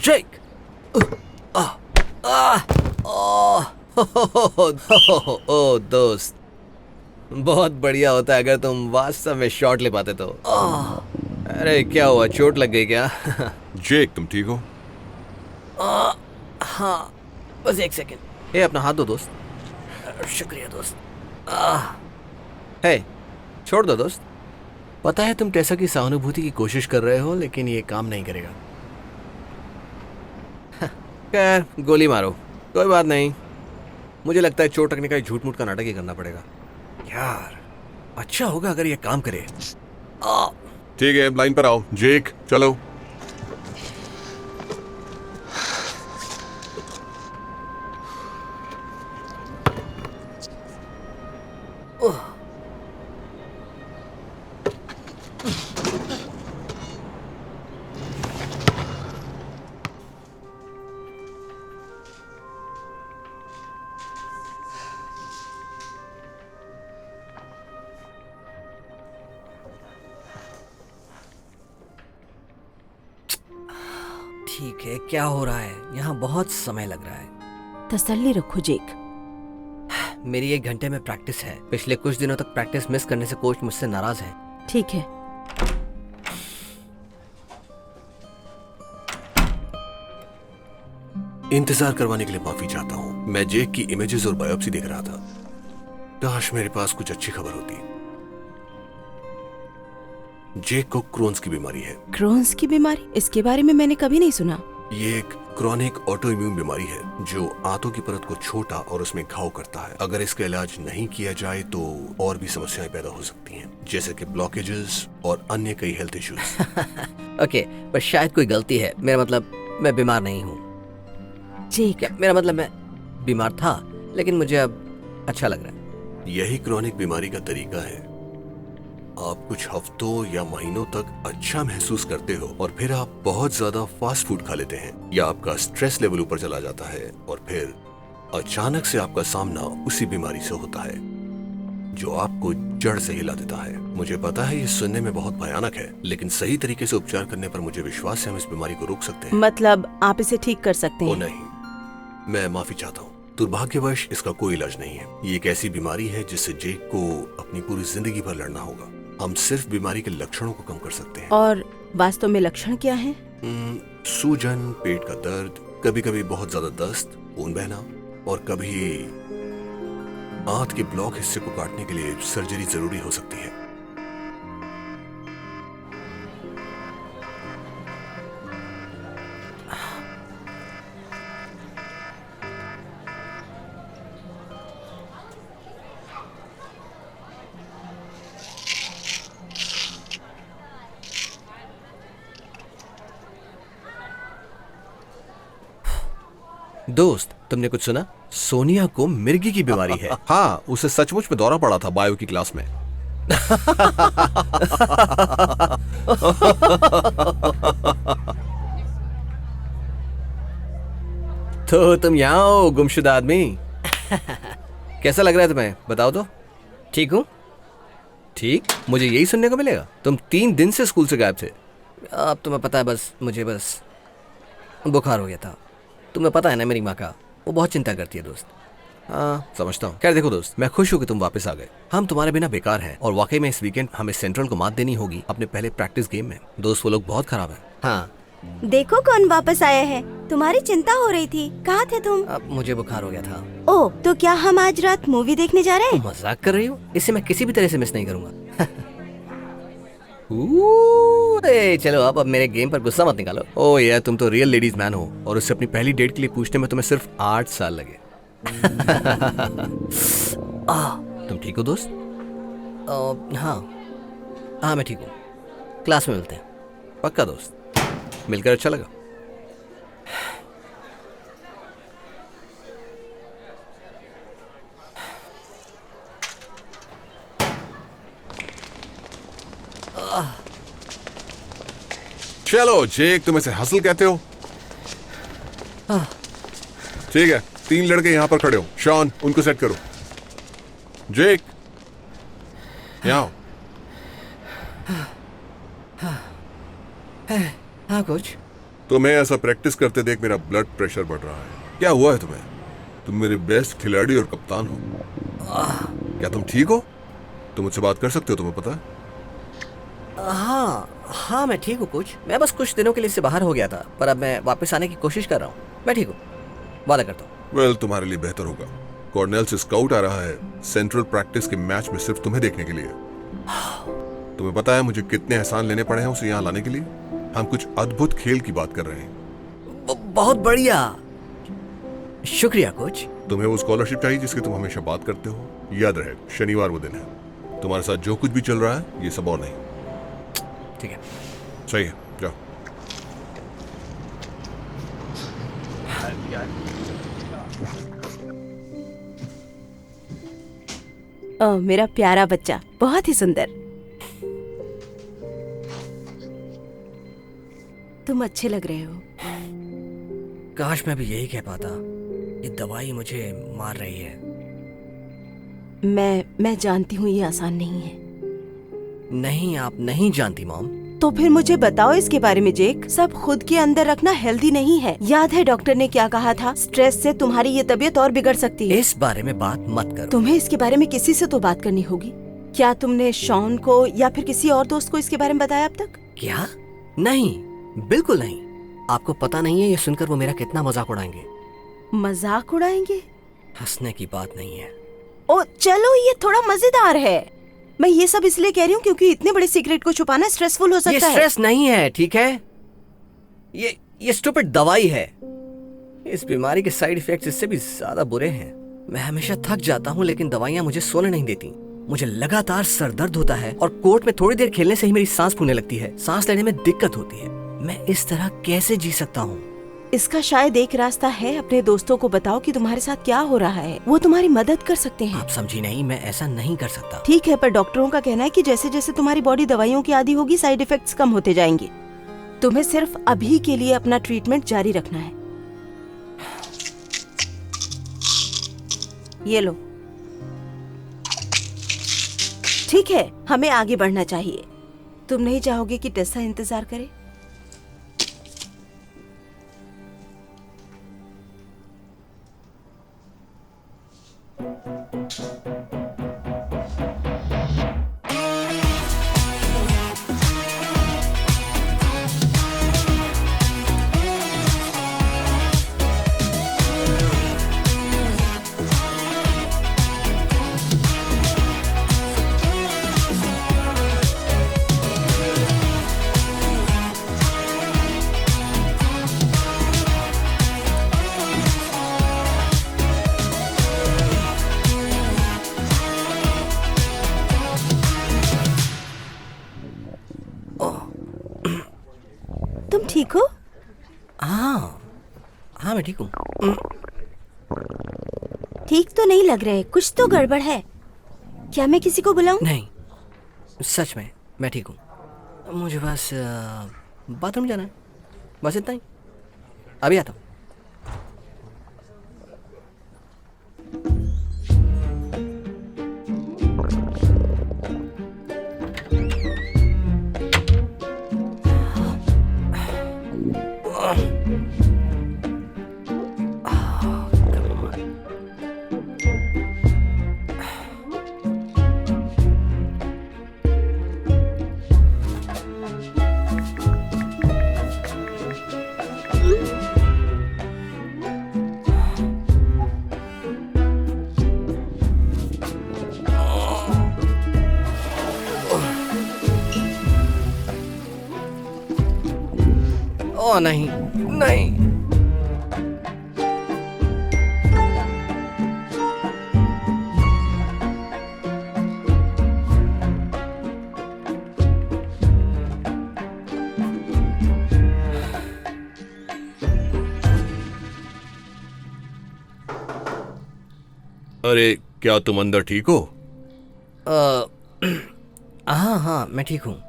जेक! ओ दोस्त, बहुत बढ़िया होता है अगर तुम वास्तव में शॉट ले पाते तो। अरे क्या हुआ, चोट लग गई क्या? जेक, तुम ठीक हो? हाँ, बस एक सेकंड। हे, अपना हाथ दो दोस्त। शुक्रिया दोस्त। हे, छोड़ दो दोस्त। पता है तुम टेसा की सहानुभूति की कोशिश कर रहे हो, लेकिन ये काम नहीं करेगा। खैर, गोली मारो, कोई बात नहीं। मुझे लगता है चोट लगने का झूठ मूठ का नाटक ही करना पड़ेगा। यार, अच्छा होगा अगर ये काम करे। ठीक है, लाइन पर आओ। जेक, चलो। ठीक है, क्या हो रहा है? यहाँ बहुत समय लग रहा है। तसल्ली रखो जेक। मेरी 1 घंटे में प्रैक्टिस है। पिछले कुछ दिनों तक प्रैक्टिस मिस करने से कोच मुझसे नाराज है। ठीक है। इंतजार करवाने के लिए माफी चाहता हूँ। मैं जेक की इमेजेस और बायोप्सी देख रहा था। काश मेरे पास कुछ अच्छी खबर होती। जेक को क्रोन्स की बीमारी है। क्रोन्स की बीमारी? इसके बारे में मैंने कभी नहीं सुना। ये एक क्रॉनिक ऑटो इम्यून बीमारी है जो आंतों की परत को छोटा और उसमें घाव करता है। अगर इसका इलाज नहीं किया जाए तो और भी समस्याएं पैदा हो सकती हैं, जैसे कि ब्लॉकेजेस और अन्य कई हेल्थ इश्यूज। ओके, पर शायद कोई गलती है। मेरा मतलब, मैं बीमार नहीं हूँ। जेक, मेरा मतलब, मैं बीमार था, लेकिन मुझे अब अच्छा लग रहा है। यही क्रॉनिक बीमारी का तरीका है। आप कुछ हफ्तों या महीनों तक अच्छा महसूस करते हो और फिर आप बहुत ज्यादा फास्ट फूड खा लेते हैं, या आपका स्ट्रेस लेवल ऊपर चला जाता है और फिर अचानक से आपका सामना उसी बीमारी से होता है जो आपको जड़ से हिला देता है। मुझे पता है ये सुनने में बहुत भयानक है, लेकिन सही तरीके से उपचार करने पर मुझे विश्वास है हम इस बीमारी को रोक सकते हैं। मतलब आप इसे ठीक कर सकते ओ हैं? नहीं, मैं माफी चाहता हूँ। दुर्भाग्यवश इसका कोई इलाज नहीं है। ये एक ऐसी बीमारी है जिससे जेक को अपनी पूरी जिंदगी भर लड़ना होगा। हम सिर्फ बीमारी के लक्षणों को कम कर सकते हैं। और वास्तव में लक्षण क्या है? सूजन, पेट का दर्द, कभी कभी बहुत ज्यादा दस्त, खून बहना, और कभी आंत के ब्लॉक हिस्से को काटने के लिए सर्जरी जरूरी हो सकती है। दोस्त, तुमने कुछ सुना? सोनिया को मिर्गी की बीमारी है। हाँ, उसे सचमुच में दौरा पड़ा था बायो की क्लास में। तो तुम यहाँ हो, गुमशुदा आदमी। कैसा लग रहा है तुम्हें? बताओ तो। ठीक हूँ? ठीक? मुझे यही सुनने को मिलेगा? तुम 3 दिन से स्कूल से गायब थे। अब तुम्हें पता है, मुझे बुखार हो गया था। तुम्हें पता है ना, मेरी माँ का, वो बहुत चिंता करती है दोस्त। हाँ, समझता हूँ। खैर देखो दोस्त, मैं खुश हूँ कि तुम वापस आ गए। हम तुम्हारे बिना बेकार हैं, और वाकई में इस वीकेंड हमें सेंट्रल को मात देनी होगी अपने पहले प्रैक्टिस गेम में। दोस्त, वो लोग बहुत खराब हैं। हाँ, देखो कौन वापस आया है। तुम्हारी चिंता हो रही थी, कहाँ थे तुम? अब मुझे बुखार हो गया था। ओह, तो क्या हम आज रात मूवी देखने जा रहे हैं? तुम मजाक कर रही हो? इसे मैं किसी भी तरह से मिस नहीं करूंगा। चलो अब मेरे गेम पर गुस्सा मत निकालो। ओह यार, तुम तो रियल लेडीज मैन हो, और उससे अपनी पहली डेट के लिए पूछने में तुम्हें सिर्फ 8 साल लगे। तुम ठीक हो दोस्त? हाँ, मैं ठीक हूँ। क्लास में मिलते हैं। पक्का दोस्त, मिलकर अच्छा लगा। चलो जेक, तुम इसे हसल कहते हो? ठीक है, 3 लड़के यहाँ पर खड़े हो। शॉन, उनको सेट करो। जेक, यहाँ आओ। हाँ कोच। तुम्हें ऐसा प्रैक्टिस करते देख मेरा ब्लड प्रेशर बढ़ रहा है। क्या हुआ है तुम्हें? तुम मेरे बेस्ट खिलाड़ी और कप्तान हो। क्या तुम ठीक हो? तुम मुझसे बात कर सकते हो, तुम्हें पता है? हाँ हाँ, मैं ठीक हूँ कोच। मैं बस कुछ दिनों के लिए इससे बाहर हो गया था, पर अब मैं वापस आने की कोशिश कर रहा हूँ। मैं ठीक हूँ, वादा करता हूँ। वेल, तुम्हारे लिए बेहतर होगा। कॉर्नेल से स्काउट आ रहा है सेंट्रल प्रैक्टिस के मैच में सिर्फ तुम्हें देखने के लिए। तुम्हें पता है मुझे कितने एहसान लेने पड़े हैं उसे यहाँ लाने के लिए? हम कुछ अद्भुत खेल की बात कर रहे हैं। बहुत बढ़िया, शुक्रिया कोच। तुम्हें वो स्कॉलरशिप चाहिए जिसकी तुम हमेशा बात करते हो? याद रहे, शनिवार वो दिन है। तुम्हारे साथ जो कुछ भी चल रहा है ये सब और नहीं। ठीक है, सही है, जाओ। मेरा प्यारा बच्चा, बहुत ही सुंदर। तुम अच्छे लग रहे हो। काश मैं भी यही कह पाता। ये दवाई मुझे मार रही है। मैं जानती हूँ ये आसान नहीं है। नहीं, आप नहीं जानती मॉम। तो फिर मुझे बताओ इसके बारे में जेक। सब खुद के अंदर रखना हेल्दी नहीं है। याद है डॉक्टर ने क्या कहा था? स्ट्रेस से तुम्हारी ये तबीयत और बिगड़ सकती है। इस बारे में बात मत करो। तुम्हें इसके बारे में किसी से तो बात करनी होगी। क्या तुमने शॉन को या फिर किसी और दोस्त को इसके बारे में बताया अब तक? क्या? नहीं, बिल्कुल नहीं। आपको पता नहीं है ये सुनकर वो मेरा कितना मजाक उड़ाएंगे। मजाक उड़ाएंगे? हंसने की बात नहीं है। ओ चलो, ये थोड़ा मजेदार है। मैं ये सब इसलिए कह रही हूँ क्योंकि इतने बड़े सीक्रेट को छुपाना स्ट्रेसफुल हो ये सकता है। स्ट्रेस नहीं है, ठीक है? ये स्टूपिड दवाई है। इस बीमारी के साइड इफेक्ट्स इससे भी ज्यादा बुरे हैं। मैं हमेशा थक जाता हूँ लेकिन दवाइयाँ मुझे सोने नहीं देती। मुझे लगातार सर दर्द होता है और कोर्ट में थोड़ी देर खेलने से ही मेरी सांस फूलने लगती है। सांस लेने में दिक्कत होती है। मैं इस तरह कैसे जी सकता हूँ? इसका शायद एक रास्ता है। अपने दोस्तों को बताओ कि तुम्हारे साथ क्या हो रहा है। वो तुम्हारी मदद कर सकते हैं। आप समझी नहीं, मैं ऐसा नहीं कर सकता। ठीक है, पर डॉक्टरों का कहना है कि जैसे जैसे तुम्हारी बॉडी दवाइयों की आदी होगी साइड इफेक्ट्स कम होते जाएंगे। तुम्हें सिर्फ अभी के लिए अपना ट्रीटमेंट जारी रखना है। ये लो। ठीक है, हमें आगे बढ़ना चाहिए। तुम नहीं चाहोगे कि टेस्सा इंतजार करे? तुम ठीक हो? हाँ हाँ, मैं ठीक हूँ। ठीक तो नहीं लग रहे, कुछ तो गड़बड़ है। क्या मैं किसी को बुलाऊं? नहीं, सच में मैं ठीक हूँ। मुझे बस बाथरूम जाना है, बस इतना ही। अभी आता हूँ। ओ नहीं नहीं, अरे, क्या तुम अंदर ठीक हो? हाँ हाँ, मैं ठीक हूँ।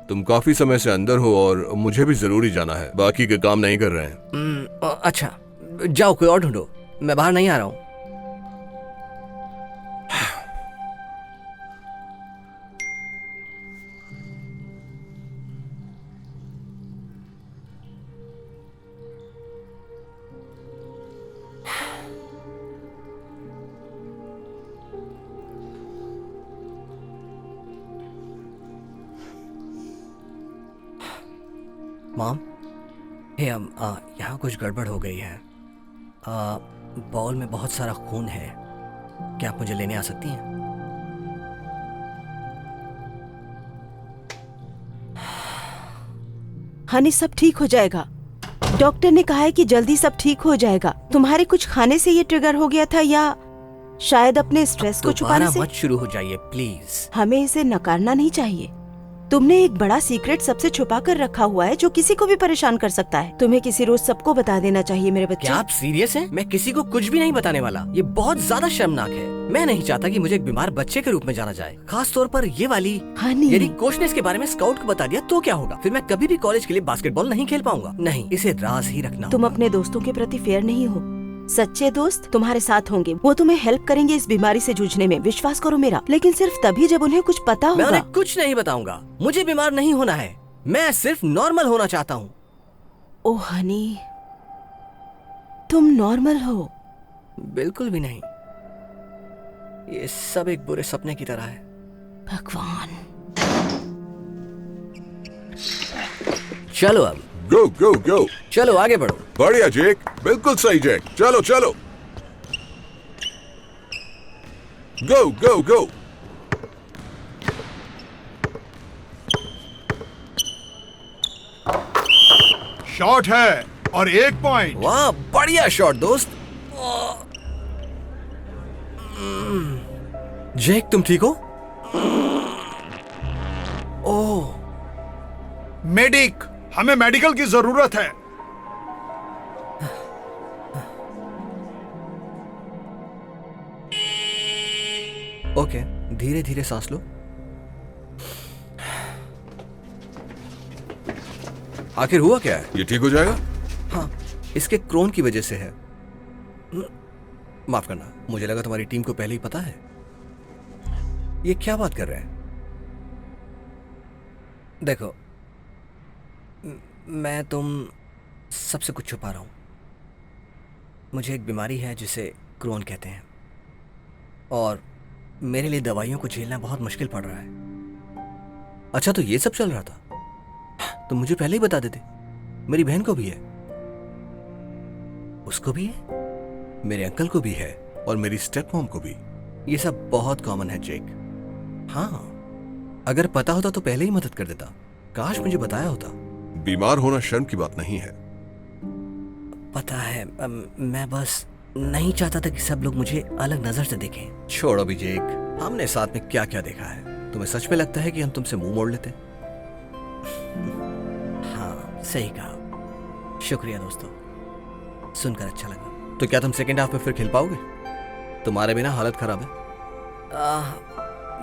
तुम काफी समय से अंदर हो और मुझे भी जरूरी जाना है। बाकी के काम नहीं कर रहे हैं। अच्छा, जाओ कोई और ढूंढो, मैं बाहर नहीं आ रहा हूँ। मॉम, हे यहाँ कुछ गड़बड़ हो गई है। बाउल में बहुत सारा खून है, क्या आप मुझे लेने आ सकती हैं? हनी, सब ठीक हो जाएगा। डॉक्टर ने कहा है कि जल्दी सब ठीक हो जाएगा। तुम्हारे कुछ खाने से ये ट्रिगर हो गया था या शायद अपने स्ट्रेस को छुपाने से? मत शुरू हो जाइए प्लीज। हमें इसे नकारना नहीं चाहिए। तुमने एक बड़ा सीक्रेट सबसे छुपा कर रखा हुआ है जो किसी को भी परेशान कर सकता है। तुम्हें किसी रोज सबको बता देना चाहिए मेरे बच्चे। क्या आप सीरियस हैं? मैं किसी को कुछ भी नहीं बताने वाला। ये बहुत ज्यादा शर्मनाक है। मैं नहीं चाहता कि मुझे एक बीमार बच्चे के रूप में जाना जाए, खास तौर पर ये वाली। हनी, यदि कोच ने इसके बारे में स्काउट को बता दिया तो क्या होगा? फिर मैं कभी भी कॉलेज के लिए बास्केटबॉल नहीं खेल पाऊंगा। नहीं, इसे राज ही रखना तुम होगा। अपने दोस्तों के प्रति फेयर नहीं हो। सच्चे दोस्त तुम्हारे साथ होंगे, वो तुम्हें हेल्प करेंगे इस बीमारी से जूझने में, विश्वास करो मेरा। लेकिन सिर्फ तभी जब उन्हें कुछ पता मैं होगा। उन्हें कुछ नहीं बताऊंगा। मुझे बीमार नहीं होना है, मैं सिर्फ नॉर्मल होना चाहता हूँ। ओ हनी, तुम नॉर्मल हो। बिल्कुल भी नहीं, ये सब एक बुरे सपने की तरह है। भगवान। चलो अब, गो गो गो। चलो आगे बढ़ो। बढ़िया जेक, बिल्कुल सही जेक। चलो चलो, गो गो गो। शॉट है और 1 पॉइंट। वाह, बढ़िया शॉट दोस्त। जेक, तुम ठीक हो? ओह, मेडिक, हमें मेडिकल की जरूरत है। ओके, धीरे धीरे सांस लो। आखिर हुआ क्या है? ये ठीक हो जाएगा? हाँ, इसके क्रोन की वजह से है। माफ करना, मुझे लगा तुम्हारी टीम को पहले ही पता है। ये क्या बात कर रहे हैं? देखो, मैं तुम सबसे कुछ छुपा रहा हूं। मुझे एक बीमारी है जिसे क्रोन कहते हैं, और मेरे लिए दवाइयों को झेलना बहुत मुश्किल पड़ रहा है। अच्छा, तो ये सब चल रहा था? तो मुझे पहले ही बता देते। मेरी बहन को भी है, उसको भी है, मेरे अंकल को भी है, और मेरी स्टेप मॉम को भी। ये सब बहुत कॉमन है जेक। हाँ, अगर पता होता तो पहले ही मदद कर देता। काश मुझे बताया होता। बीमार होना शर्म की बात नहीं है। पता है, मैं बस नहीं चाहता था कि सब लोग मुझे अलग नजर से देखें। छोड़ो भी जेक, हमने साथ में क्या क्या देखा है। तुम्हें सच में लगता है कि हम तुमसे मुंह मोड़ लेते? हाँ, सही कहा। शुक्रिया दोस्तों, सुनकर अच्छा लगा। तो क्या तुम सेकेंड हाफ में फिर खेल पाओगे? तुम्हारे बिना हालत खराब है।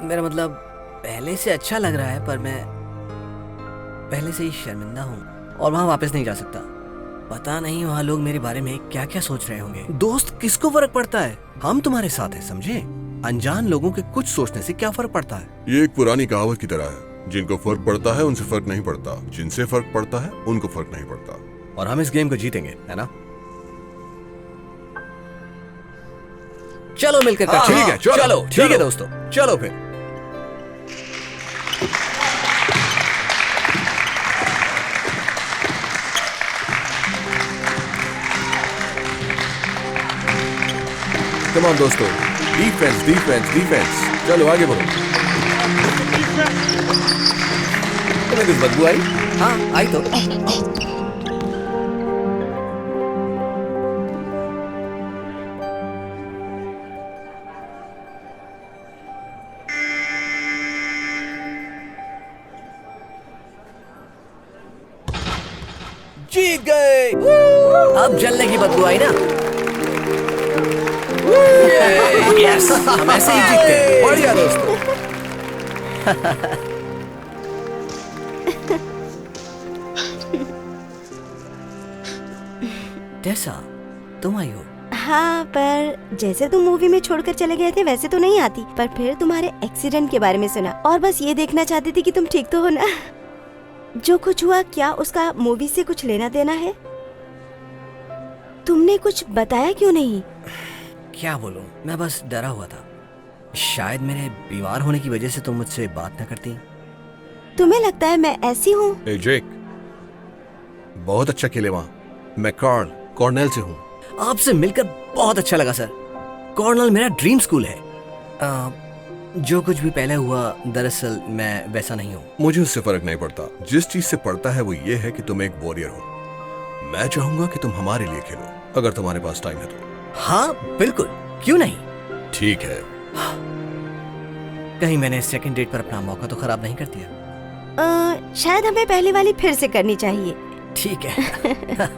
मेरा मतलब पहले से अच्छा लग रहा है, पर मैं पहले से ही शर्मिंदा हूँ और वहां वापस नहीं जा सकता। पता नहीं वहां लोग मेरे बारे में क्या क्या सोच रहे होंगे। दोस्त, किसको फर्क पड़ता है? हम तुम्हारे साथ हैं, समझे? अनजान लोगों के कुछ सोचने से क्या फर्क पड़ता है? ये एक पुरानी कहावत की तरह है, जिनको फर्क पड़ता है उनसे फर्क नहीं पड़ता, जिनसे फर्क पड़ता है उनको फर्क नहीं पड़ता। और हम इस गेम को जीतेंगे, है ना? चलो मिलकर हाँ, करते हैं। ठीक है, चलो, ठीक है दोस्तों, चलो फिर। कम ऑन दोस्तों, डिफेंस डिफेंस डिफेंस। चलो आगे बढ़ो। तुम्हें कुछ बदबू आई? हाँ, आई तो। जीत गए। अब जलने की बदबू आई ना? यस, हम ऐसे ही जीतते हैं। बढ़िया दोस्तों। टेसा, तुम आई हो? हाँ, पर जैसे तुम मूवी में छोड़कर चले गए थे वैसे तो नहीं आती। पर फिर तुम्हारे एक्सीडेंट के बारे में सुना और बस ये देखना चाहती थी कि तुम ठीक तो हो ना। जो कुछ हुआ, क्या उसका मूवी से कुछ लेना देना है? तुमने कुछ बताया क्यों नहीं? क्या बोलूं, मैं बस डरा हुआ था। शायद मेरे बीमार होने की वजह से तुम मुझसे बात न करती। तुम्हें लगता है मैं ऐसी हूँ? ए जेक, बहुत अच्छा खेले वहाँ। मैं कार्ल कॉर्नेल से हूँ। आपसे मिलकर बहुत अच्छा लगा सर। कॉर्नल मेरा ड्रीम स्कूल है। जो कुछ भी पहले हुआ, दरअसल मैं वैसा नहीं हूँ। मुझे उससे फर्क नहीं पड़ता। जिस चीज से पड़ता है वो ये है कि तुम एक वॉरियर हो। मैं चाहूंगा कि तुम हमारे लिए खेलो, अगर तुम्हारे पास टाइम है तो। हाँ बिल्कुल, क्यों नहीं। ठीक है। कहीं मैंने सेकंड डेट पर अपना मौका तो खराब नहीं कर दिया। शायद हमें पहले वाली फिर से करनी चाहिए। ठीक है।